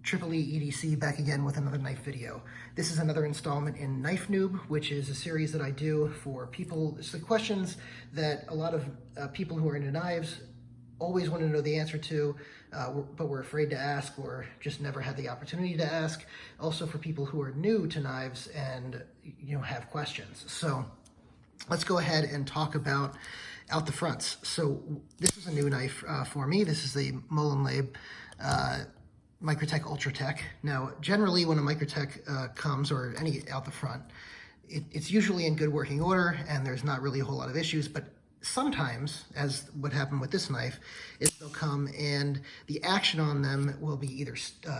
Triple E EDC back again with another knife video. This is another installment in Knife Noob, which is a series that I do for people. It's the questions that a lot of people who are into knives always want to know the answer to, but we're afraid to ask or just never had the opportunity to ask. Also for people who are new to knives and have questions. So let's go ahead and talk about out the fronts. So this is a new knife for me. This is the Molon Labe Microtech Ultratech. Now, generally when a Microtech comes, or any out the front, it's usually in good working order and there's not really a whole lot of issues, but sometimes, as what happened with this knife, is they'll come and the action on them will be either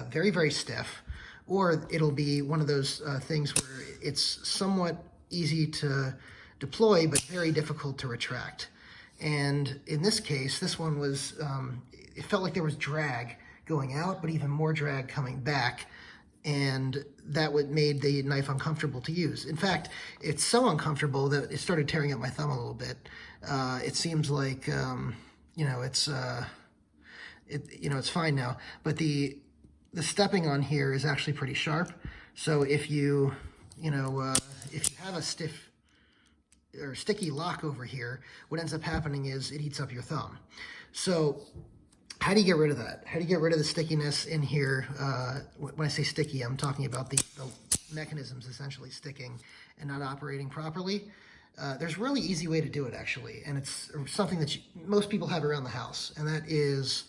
very, very stiff, or it'll be one of those things where it's somewhat easy to deploy, but very difficult to retract. And in this case, this one was, it felt like there was drag going out, but even more drag coming back, and that made the knife uncomfortable to use. In fact, it's so uncomfortable that it started tearing up my thumb a little bit. It seems like it's fine now, but the stepping on here is actually pretty sharp. So if you have a stiff or sticky lock over here, what ends up happening is it eats up your thumb. So how do you get rid of that? How do you get rid of the stickiness in here? When I say sticky, I'm talking about the mechanisms essentially sticking and not operating properly. There's a really easy way to do it, actually, and it's something that most people have around the house, and that is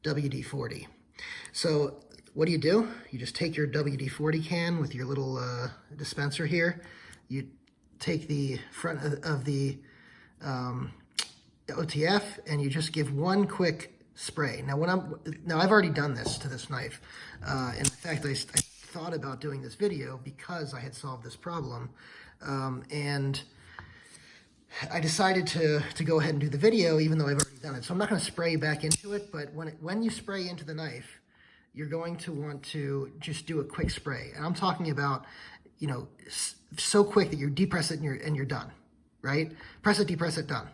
WD-40. So what do? You just take your WD-40 can with your little dispenser here. You take the front of the OTF, and you just give one quick spray. Now, I've already done this to this knife. In fact, I thought about doing this video because I had solved this problem, and I decided to go ahead and do the video, even though I've already done it. So I'm not going to spray back into it, but when you spray into the knife, you're going to want to just do a quick spray. And I'm talking about, so quick that you depress it and you're done, right? Press it, depress it, done.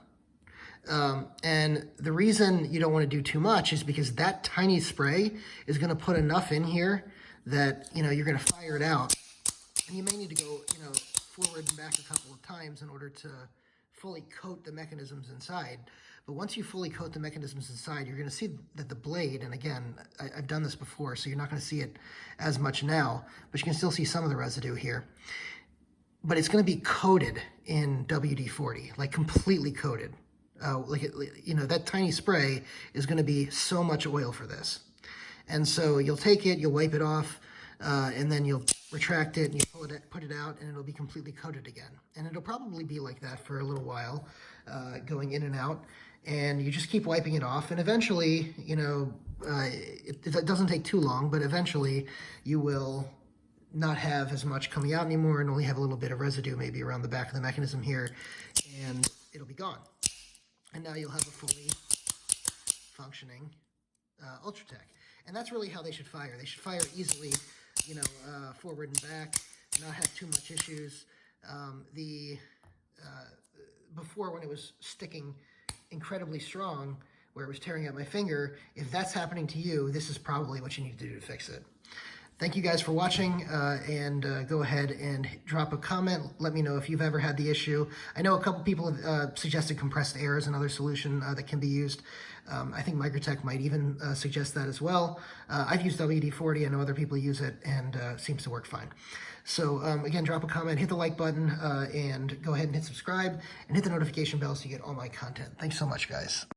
And the reason you don't want to do too much is because that tiny spray is going to put enough in here that, you're going to fire it out. And you may need to go, forward and back a couple of times in order to fully coat the mechanisms inside. But once you fully coat the mechanisms inside, you're going to see that the blade, and again, I've done this before, so you're not going to see it as much now, but you can still see some of the residue here. But it's going to be coated in WD-40, like completely coated. That tiny spray is going to be so much oil for this. And so you'll take it, you'll wipe it off, and then you'll retract it and you put it out, and it'll be completely coated again. And it'll probably be like that for a little while, going in and out. And you just keep wiping it off, and eventually, it doesn't take too long, but eventually you will not have as much coming out anymore and only have a little bit of residue maybe around the back of the mechanism here, and it'll be gone. And now you'll have a fully functioning Ultratech. And that's really how they should fire. They should fire easily, forward and back, not have too much issues. Before, when it was sticking incredibly strong, where it was tearing out my finger, if that's happening to you, this is probably what you need to do to fix it. Thank you guys for watching, and go ahead and drop a comment. Let me know if you've ever had the issue. I know a couple people have suggested compressed air as another solution that can be used. I think Microtech might even suggest that as well. I've used WD-40. I know other people use it, and seems to work fine. So again, drop a comment, hit the like button, and go ahead and hit subscribe, and hit the notification bell so you get all my content. Thanks so much, guys.